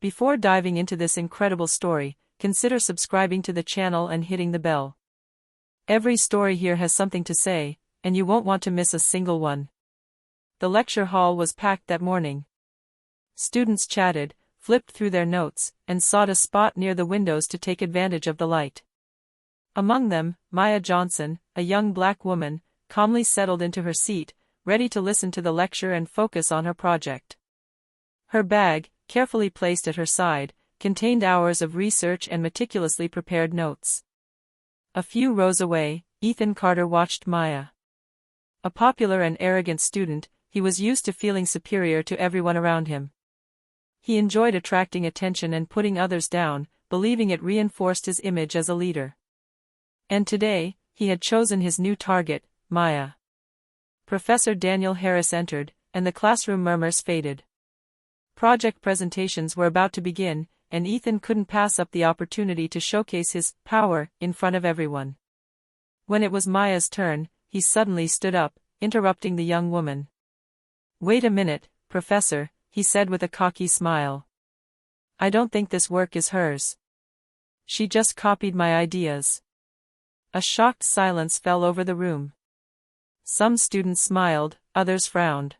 Before diving into this incredible story, consider subscribing to the channel and hitting the bell. Every story here has something to say, and you won't want to miss a single one. The lecture hall was packed that morning. Students chatted, flipped through their notes, and sought a spot near the windows to take advantage of the light. Among them, Maya Johnson, a young black woman, calmly settled into her seat, ready to listen to the lecture and focus on her project. Her bag, carefully placed at her side, contained hours of research and meticulously prepared notes. A few rows away, Ethan Carter watched Maya. A popular and arrogant student, he was used to feeling superior to everyone around him. He enjoyed attracting attention and putting others down, believing it reinforced his image as a leader. And today, he had chosen his new target, Maya. Professor Daniel Harris entered, and the classroom murmurs faded. Project presentations were about to begin, and Ethan couldn't pass up the opportunity to showcase his power in front of everyone. When it was Maya's turn, he suddenly stood up, interrupting the young woman. "Wait a minute, Professor," he said with a cocky smile. "I don't think this work is hers. She just copied my ideas." A shocked silence fell over the room. Some students smiled, others frowned.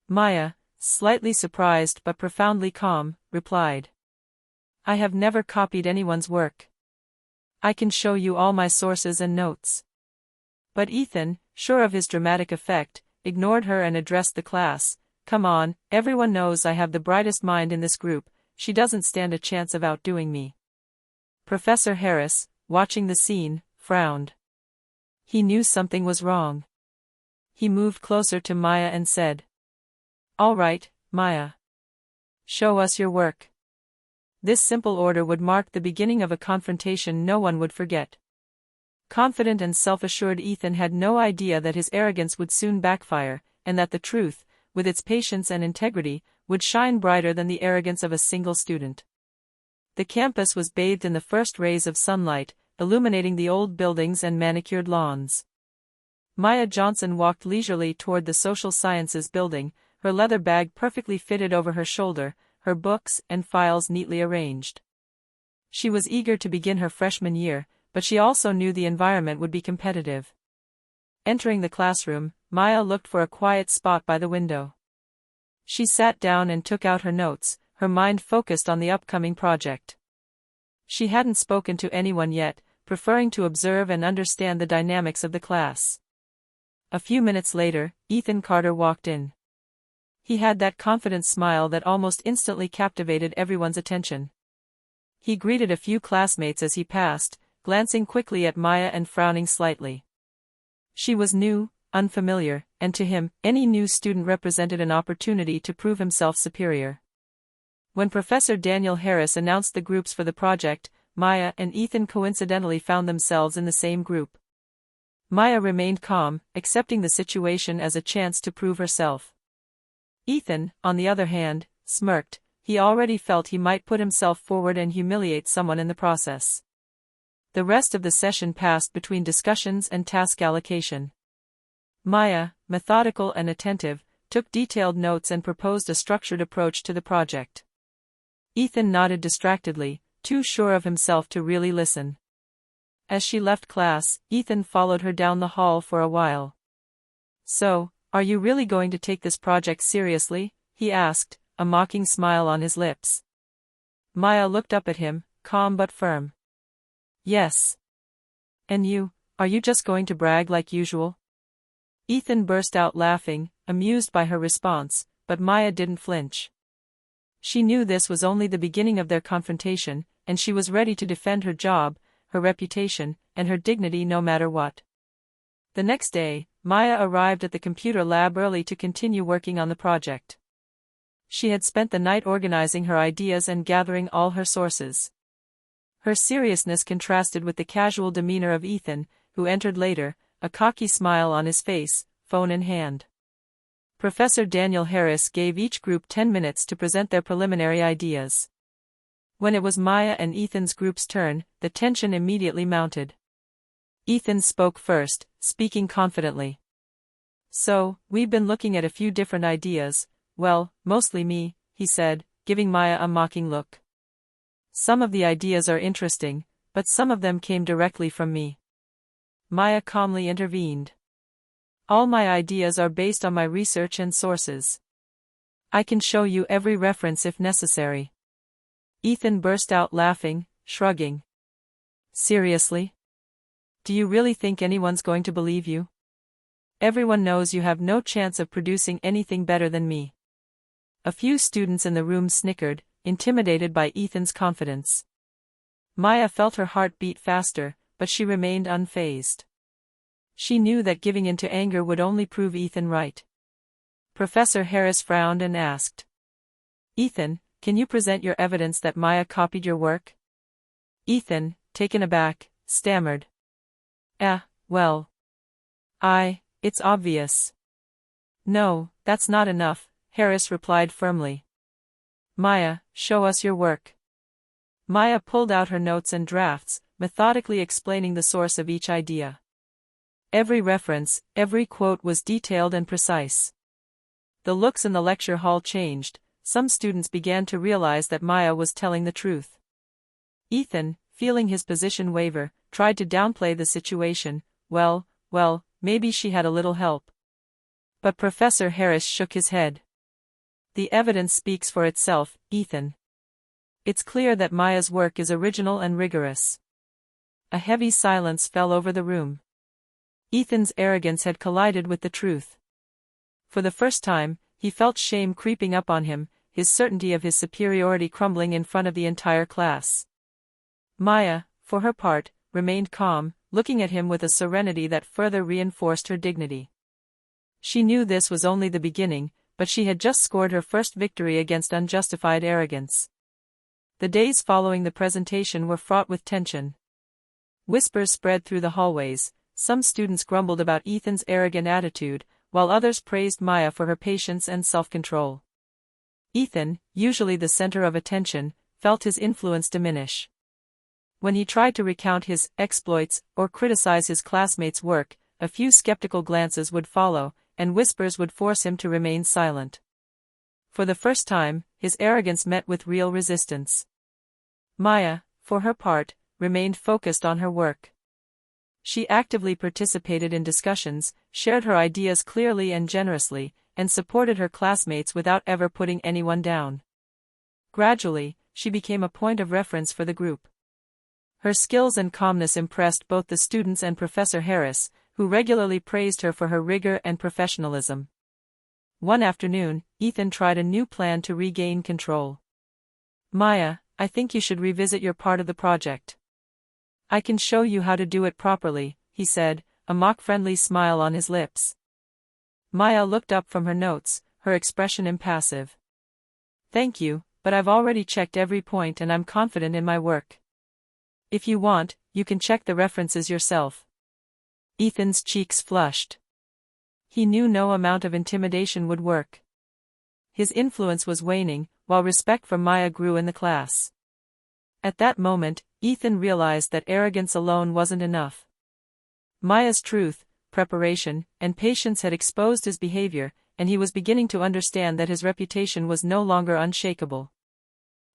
Maya, slightly surprised but profoundly calm, replied, "I have never copied anyone's work. I can show you all my sources and notes." But Ethan, sure of his dramatic effect, ignored her and addressed the class. "Come on, everyone knows I have the brightest mind in this group, she doesn't stand a chance of outdoing me." Professor Harris, watching the scene, frowned. He knew something was wrong. He moved closer to Maya and said, "All right, Maya. Show us your work." This simple order would mark the beginning of a confrontation no one would forget. Confident and self-assured Ethan had no idea that his arrogance would soon backfire, and that the truth, with its patience and integrity, would shine brighter than the arrogance of a single student. The campus was bathed in the first rays of sunlight, illuminating the old buildings and manicured lawns. Maya Johnson walked leisurely toward the social sciences building, her leather bag perfectly fitted over her shoulder, her books and files neatly arranged. She was eager to begin her freshman year, but she also knew the environment would be competitive. Entering the classroom, Maya looked for a quiet spot by the window. She sat down and took out her notes, her mind focused on the upcoming project. She hadn't spoken to anyone yet, preferring to observe and understand the dynamics of the class. A few minutes later, Ethan Carter walked in. He had that confident smile that almost instantly captivated everyone's attention. He greeted a few classmates as he passed, glancing quickly at Maya and frowning slightly. She was new, unfamiliar, and to him, any new student represented an opportunity to prove himself superior. When Professor Daniel Harris announced the groups for the project, Maya and Ethan coincidentally found themselves in the same group. Maya remained calm, accepting the situation as a chance to prove herself. Ethan, on the other hand, smirked. He already felt he might put himself forward and humiliate someone in the process. The rest of the session passed between discussions and task allocation. Maya, methodical and attentive, took detailed notes and proposed a structured approach to the project. Ethan nodded distractedly, too sure of himself to really listen. As she left class, Ethan followed her down the hall for a while. "So, are you really going to take this project seriously?" he asked, a mocking smile on his lips. Maya looked up at him, calm but firm. "Yes. And you, are you just going to brag like usual?" Ethan burst out laughing, amused by her response, but Maya didn't flinch. She knew this was only the beginning of their confrontation, and she was ready to defend her job, her reputation, and her dignity no matter what. The next day, Maya arrived at the computer lab early to continue working on the project. She had spent the night organizing her ideas and gathering all her sources. Her seriousness contrasted with the casual demeanor of Ethan, who entered later, a cocky smile on his face, phone in hand. Professor Daniel Harris gave each group 10 minutes to present their preliminary ideas. When it was Maya and Ethan's group's turn, the tension immediately mounted. Ethan spoke first, speaking confidently. "So, we've been looking at a few different ideas, well, mostly me," he said, giving Maya a mocking look. Some of the ideas are interesting, but some of them came directly from me. Maya calmly intervened. All my ideas are based on my research and sources. I can show you every reference if necessary. Ethan burst out laughing, shrugging. Seriously? Do you really think anyone's going to believe you? Everyone knows you have no chance of producing anything better than me. A few students in the room snickered, intimidated by Ethan's confidence. Maya felt her heart beat faster, but she remained unfazed. She knew that giving in to anger would only prove Ethan right. Professor Harris frowned and asked, "Ethan, can you present your evidence that Maya copied your work?" Ethan, taken aback, stammered. Well. It's obvious." "No, that's not enough," Harris replied firmly. "Maya, show us your work." Maya pulled out her notes and drafts, methodically explaining the source of each idea. Every reference, every quote was detailed and precise. The looks in the lecture hall changed. Some students began to realize that Maya was telling the truth. Ethan, feeling his position waver, tried to downplay the situation. Well, maybe she had a little help. But Professor Harris shook his head. "The evidence speaks for itself, Ethan. It's clear that Maya's work is original and rigorous." A heavy silence fell over the room. Ethan's arrogance had collided with the truth. For the first time, he felt shame creeping up on him, his certainty of his superiority crumbling in front of the entire class. Maya, for her part, remained calm, looking at him with a serenity that further reinforced her dignity. She knew this was only the beginning, but she had just scored her first victory against unjustified arrogance. The days following the presentation were fraught with tension. Whispers spread through the hallways. Some students grumbled about Ethan's arrogant attitude, while others praised Maya for her patience and self-control. Ethan, usually the center of attention, felt his influence diminish. When he tried to recount his exploits or criticize his classmates' work, a few skeptical glances would follow, and whispers would force him to remain silent. For the first time, his arrogance met with real resistance. Maya, for her part, remained focused on her work. She actively participated in discussions, shared her ideas clearly and generously, and supported her classmates without ever putting anyone down. Gradually, she became a point of reference for the group. Her skills and calmness impressed both the students and Professor Harris, who regularly praised her for her rigor and professionalism. One afternoon, Ethan tried a new plan to regain control. "Maya, I think you should revisit your part of the project. I can show you how to do it properly," he said, a mock-friendly smile on his lips. Maya looked up from her notes, her expression impassive. "Thank you, but I've already checked every point and I'm confident in my work. If you want, you can check the references yourself." Ethan's cheeks flushed. He knew no amount of intimidation would work. His influence was waning, while respect for Maya grew in the class. At that moment, Ethan realized that arrogance alone wasn't enough. Maya's truth, preparation, and patience had exposed his behavior, and he was beginning to understand that his reputation was no longer unshakable.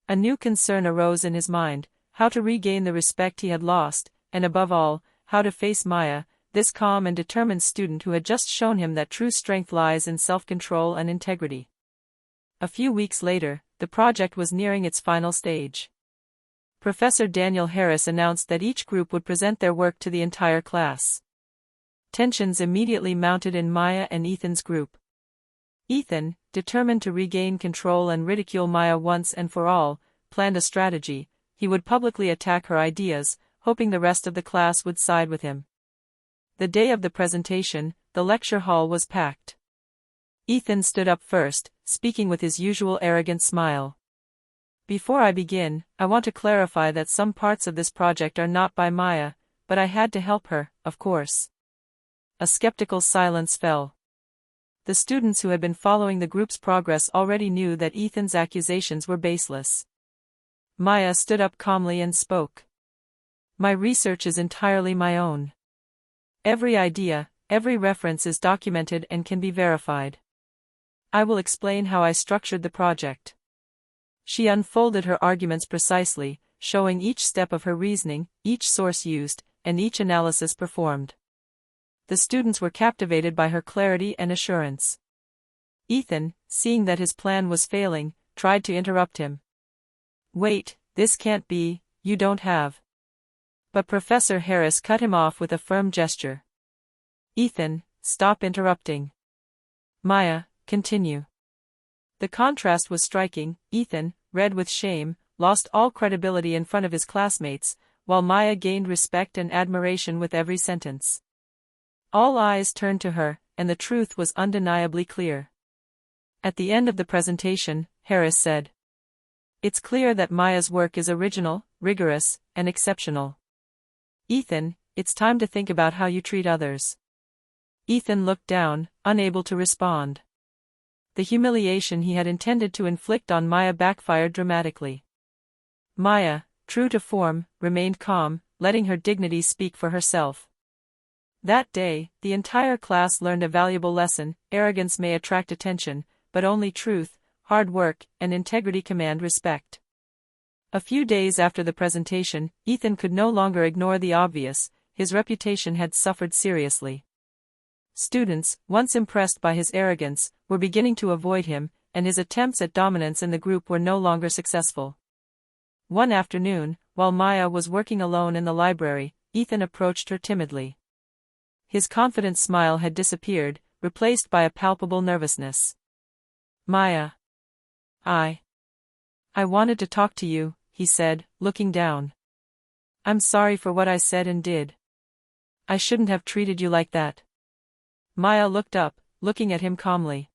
A new concern arose in his mind: how to regain the respect he had lost, and above all, how to face Maya, this calm and determined student who had just shown him that true strength lies in self-control and integrity. A few weeks later, the project was nearing its final stage. Professor Daniel Harris announced that each group would present their work to the entire class. Tensions immediately mounted in Maya and Ethan's group. Ethan, determined to regain control and ridicule Maya once and for all, planned a strategy. He would publicly attack her ideas, hoping the rest of the class would side with him. The day of the presentation, the lecture hall was packed. Ethan stood up first, speaking with his usual arrogant smile. "Before I begin, I want to clarify that some parts of this project are not by Maya, but I had to help her, of course." A skeptical silence fell. The students who had been following the group's progress already knew that Ethan's accusations were baseless. Maya stood up calmly and spoke. "My research is entirely my own. Every idea, every reference is documented and can be verified. I will explain how I structured the project. She unfolded her arguments precisely, showing each step of her reasoning, each source used, and each analysis performed. The students were captivated by her clarity and assurance. Ethan, seeing that his plan was failing, tried to interrupt him. "Wait, this can't be, you don't have." But Professor Harris cut him off with a firm gesture. "Ethan, stop interrupting. Maya, continue." The contrast was striking. Ethan, red with shame, lost all credibility in front of his classmates, while Maya gained respect and admiration with every sentence. All eyes turned to her, and the truth was undeniably clear. At the end of the presentation, Harris said, "It's clear that Maya's work is original, rigorous, and exceptional. Ethan, it's time to think about how you treat others." Ethan looked down, unable to respond. The humiliation he had intended to inflict on Maya backfired dramatically. Maya, true to form, remained calm, letting her dignity speak for herself. That day, the entire class learned a valuable lesson: arrogance may attract attention, but only truth, hard work, and integrity command respect. A few days after the presentation, Ethan could no longer ignore the obvious: his reputation had suffered seriously. Students, once impressed by his arrogance, were beginning to avoid him, and his attempts at dominance in the group were no longer successful. One afternoon, while Maya was working alone in the library, Ethan approached her timidly. His confident smile had disappeared, replaced by a palpable nervousness. "Maya. I wanted to talk to you," he said, looking down. "I'm sorry for what I said and did. I shouldn't have treated you like that." Maya looked up, looking at him calmly.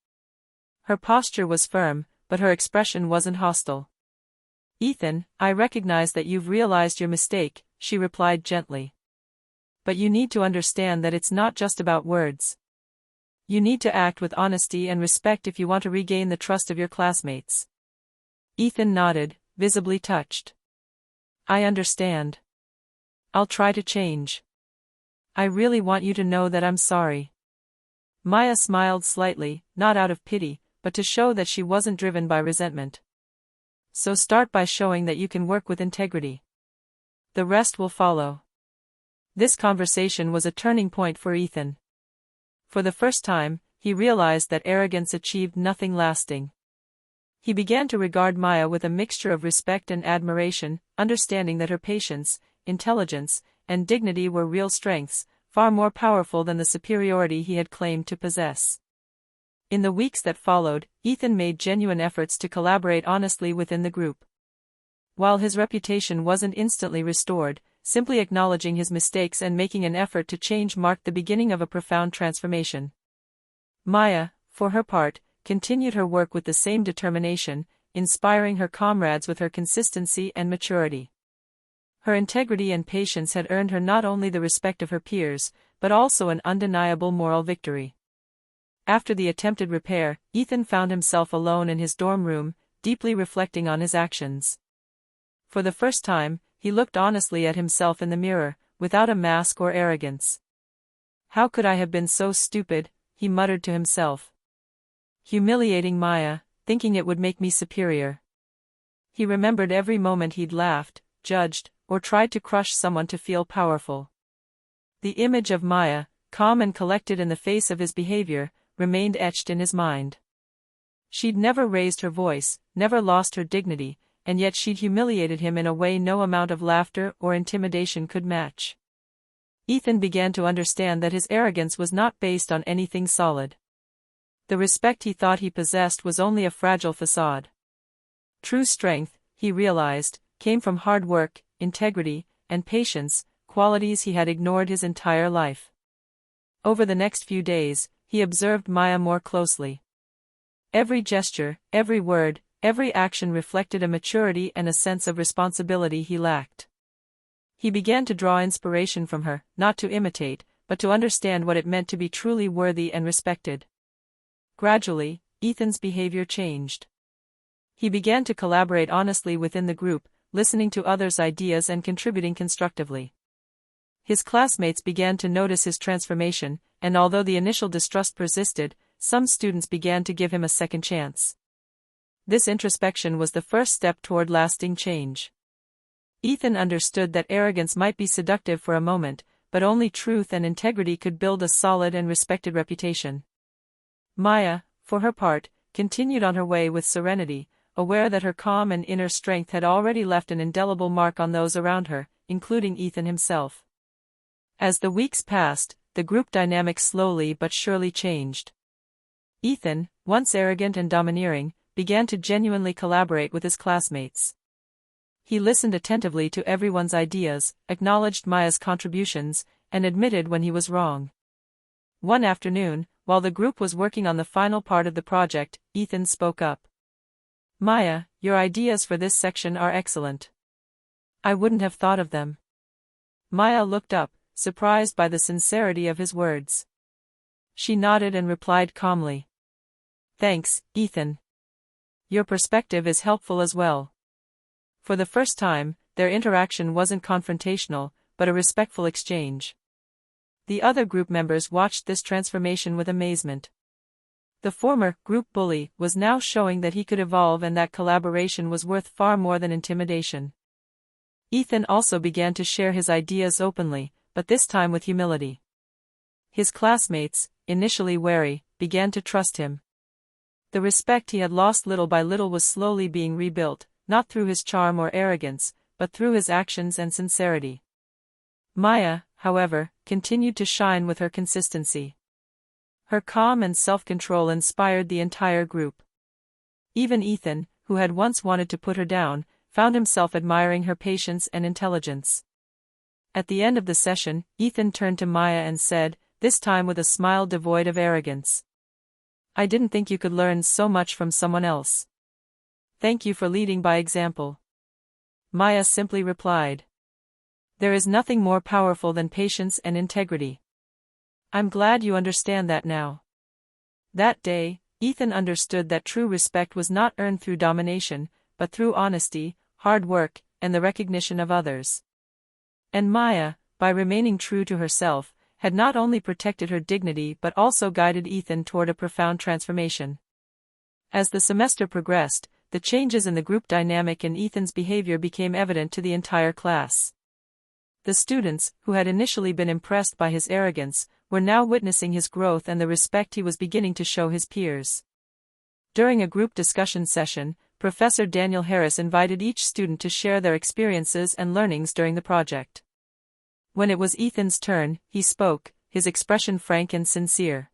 Her posture was firm, but her expression wasn't hostile. "Ethan, I recognize that you've realized your mistake," she replied gently. "But you need to understand that it's not just about words. You need to act with honesty and respect if you want to regain the trust of your classmates." Ethan nodded, visibly touched. "I understand. I'll try to change. I really want you to know that I'm sorry." Maya smiled slightly, not out of pity, but to show that she wasn't driven by resentment. "So start by showing that you can work with integrity. The rest will follow." This conversation was a turning point for Ethan. For the first time, he realized that arrogance achieved nothing lasting. He began to regard Maya with a mixture of respect and admiration, understanding that her patience, intelligence, and dignity were real strengths, far more powerful than the superiority he had claimed to possess. In the weeks that followed, Ethan made genuine efforts to collaborate honestly within the group. While his reputation wasn't instantly restored, simply acknowledging his mistakes and making an effort to change marked the beginning of a profound transformation. Maya, for her part, continued her work with the same determination, inspiring her comrades with her consistency and maturity. Her integrity and patience had earned her not only the respect of her peers, but also an undeniable moral victory. After the attempted repair, Ethan found himself alone in his dorm room, deeply reflecting on his actions. For the first time, he looked honestly at himself in the mirror, without a mask or arrogance. "How could I have been so stupid?" he muttered to himself. "Humiliating Maya, thinking it would make me superior." He remembered every moment he'd laughed, judged, or tried to crush someone to feel powerful. The image of Maya, calm and collected in the face of his behavior, remained etched in his mind. She'd never raised her voice, never lost her dignity, and yet she'd humiliated him in a way no amount of laughter or intimidation could match. Ethan began to understand that his arrogance was not based on anything solid. The respect he thought he possessed was only a fragile facade. True strength, he realized, came from hard work, integrity, and patience, qualities he had ignored his entire life. Over the next few days, he observed Maya more closely. Every gesture, every word, every action reflected a maturity and a sense of responsibility he lacked. He began to draw inspiration from her, not to imitate, but to understand what it meant to be truly worthy and respected. Gradually, Ethan's behavior changed. He began to collaborate honestly within the group, listening to others' ideas and contributing constructively. His classmates began to notice his transformation, and although the initial distrust persisted, some students began to give him a second chance. This introspection was the first step toward lasting change. Ethan understood that arrogance might be seductive for a moment, but only truth and integrity could build a solid and respected reputation. Maya, for her part, continued on her way with serenity, aware that her calm and inner strength had already left an indelible mark on those around her, including Ethan himself. As the weeks passed, the group dynamic slowly but surely changed. Ethan, once arrogant and domineering, began to genuinely collaborate with his classmates. He listened attentively to everyone's ideas, acknowledged Maya's contributions, and admitted when he was wrong. One afternoon, while the group was working on the final part of the project, Ethan spoke up. "Maya, your ideas for this section are excellent. I wouldn't have thought of them." Maya looked up, surprised by the sincerity of his words. She nodded and replied calmly. "Thanks, Ethan. Your perspective is helpful as well." For the first time, their interaction wasn't confrontational, but a respectful exchange. The other group members watched this transformation with amazement. The former group bully was now showing that he could evolve and that collaboration was worth far more than intimidation. Ethan also began to share his ideas openly, but this time with humility. His classmates, initially wary, began to trust him. The respect he had lost little by little was slowly being rebuilt, not through his charm or arrogance, but through his actions and sincerity. Maya, however, continued to shine with her consistency. Her calm and self-control inspired the entire group. Even Ethan, who had once wanted to put her down, found himself admiring her patience and intelligence. At the end of the session, Ethan turned to Maya and said, this time with a smile devoid of arrogance, "I didn't think you could learn so much from someone else. Thank you for leading by example." Maya simply replied, "There is nothing more powerful than patience and integrity. I'm glad you understand that now." That day, Ethan understood that true respect was not earned through domination, but through honesty, hard work, and the recognition of others. And Maya, by remaining true to herself, had not only protected her dignity but also guided Ethan toward a profound transformation. As the semester progressed, the changes in the group dynamic and Ethan's behavior became evident to the entire class. The students, who had initially been impressed by his arrogance, were now witnessing his growth and the respect he was beginning to show his peers. During a group discussion session, Professor Daniel Harris invited each student to share their experiences and learnings during the project. When it was Ethan's turn, he spoke, his expression frank and sincere.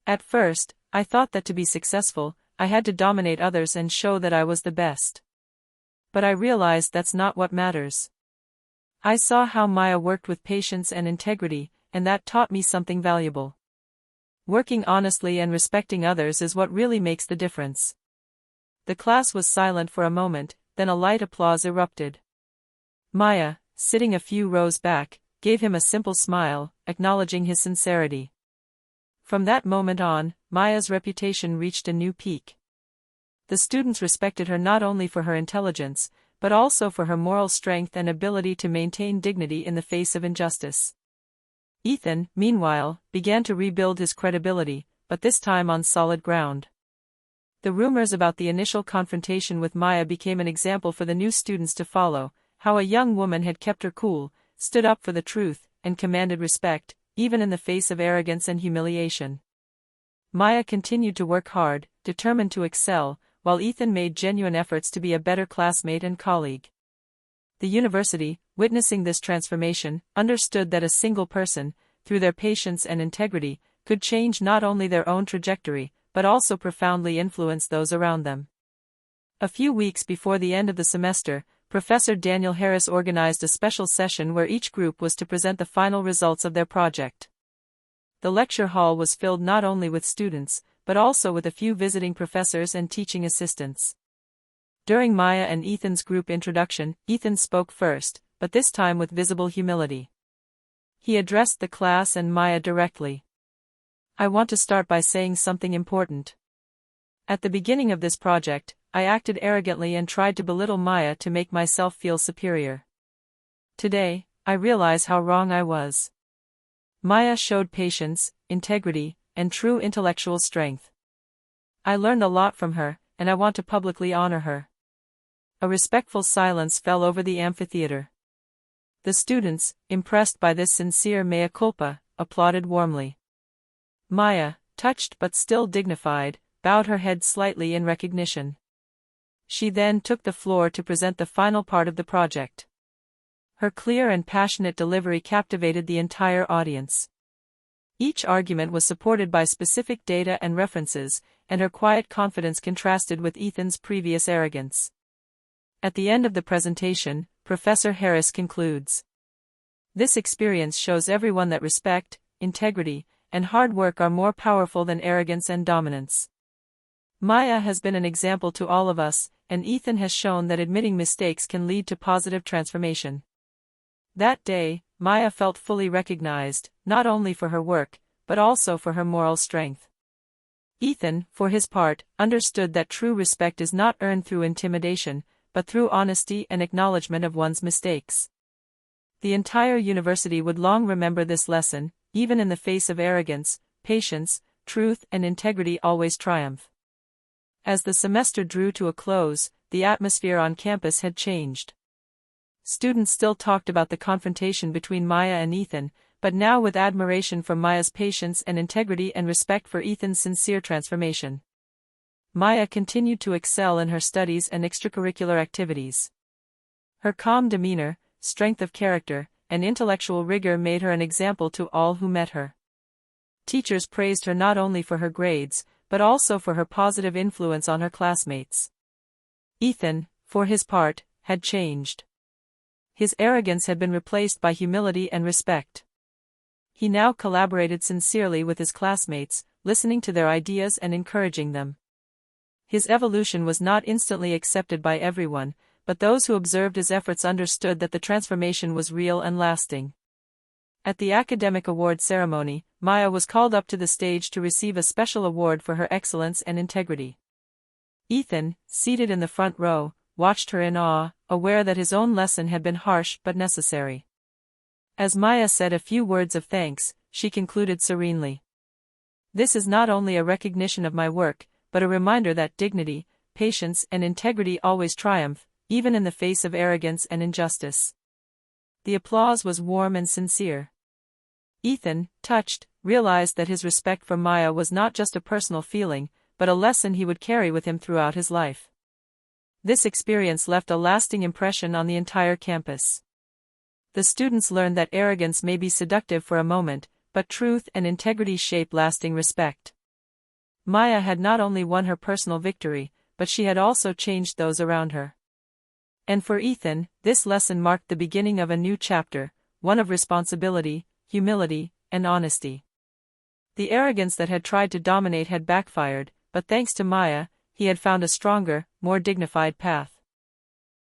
"At first, I thought that to be successful, I had to dominate others and show that I was the best. But I realized that's not what matters. I saw how Maya worked with patience and integrity, and that taught me something valuable. Working honestly and respecting others is what really makes the difference." The class was silent for a moment, then a light applause erupted. Maya, sitting a few rows back, gave him a simple smile, acknowledging his sincerity. From that moment on, Maya's reputation reached a new peak. The students respected her not only for her intelligence, but also for her moral strength and ability to maintain dignity in the face of injustice. Ethan, meanwhile, began to rebuild his credibility, but this time on solid ground. The rumors about the initial confrontation with Maya became an example for the new students to follow, how a young woman had kept her cool, stood up for the truth, and commanded respect, even in the face of arrogance and humiliation. Maya continued to work hard, determined to excel, while Ethan made genuine efforts to be a better classmate and colleague. The university, witnessing this transformation, understood that a single person, through their patience and integrity, could change not only their own trajectory, but also profoundly influence those around them. A few weeks before the end of the semester, Professor Daniel Harris organized a special session where each group was to present the final results of their project. The lecture hall was filled not only with students, but also with a few visiting professors and teaching assistants. During Maya and Ethan's group introduction, Ethan spoke first, but this time with visible humility. He addressed the class and Maya directly. "I want to start by saying something important. At the beginning of this project, I acted arrogantly and tried to belittle Maya to make myself feel superior. Today, I realize how wrong I was. Maya showed patience, integrity, and true intellectual strength. I learned a lot from her, and I want to publicly honor her." A respectful silence fell over the amphitheater. The students, impressed by this sincere mea culpa, applauded warmly. Maya, touched but still dignified, bowed her head slightly in recognition. She then took the floor to present the final part of the project. Her clear and passionate delivery captivated the entire audience. Each argument was supported by specific data and references, and her quiet confidence contrasted with Ethan's previous arrogance. At the end of the presentation, Professor Harris concludes, "This experience shows everyone that respect, integrity, and hard work are more powerful than arrogance and dominance. Maya has been an example to all of us, and Ethan has shown that admitting mistakes can lead to positive transformation." That day, Maya felt fully recognized, not only for her work, but also for her moral strength. Ethan, for his part, understood that true respect is not earned through intimidation, but through honesty and acknowledgement of one's mistakes. The entire university would long remember this lesson. Even in the face of arrogance, patience, truth, and integrity always triumph. As the semester drew to a close, the atmosphere on campus had changed. Students still talked about the confrontation between Maya and Ethan, but now with admiration for Maya's patience and integrity and respect for Ethan's sincere transformation. Maya continued to excel in her studies and extracurricular activities. Her calm demeanor, strength of character, and intellectual rigor made her an example to all who met her. Teachers praised her not only for her grades, but also for her positive influence on her classmates. Ethan, for his part, had changed. His arrogance had been replaced by humility and respect. He now collaborated sincerely with his classmates, listening to their ideas and encouraging them. His evolution was not instantly accepted by everyone, but those who observed his efforts understood that the transformation was real and lasting. At the academic award ceremony, Maya was called up to the stage to receive a special award for her excellence and integrity. Ethan, seated in the front row, watched her in awe, aware that his own lesson had been harsh but necessary. As Maya said a few words of thanks, she concluded serenely, "This is not only a recognition of my work, but a reminder that dignity, patience, and integrity always triumph, even in the face of arrogance and injustice." The applause was warm and sincere. Ethan, touched, realized that his respect for Maya was not just a personal feeling, but a lesson he would carry with him throughout his life. This experience left a lasting impression on the entire campus. The students learned that arrogance may be seductive for a moment, but truth and integrity shape lasting respect. Maya had not only won her personal victory, but she had also changed those around her. And for Ethan, this lesson marked the beginning of a new chapter, one of responsibility, humility, and honesty. The arrogance that had tried to dominate had backfired, but thanks to Maya, he had found a stronger, more dignified path.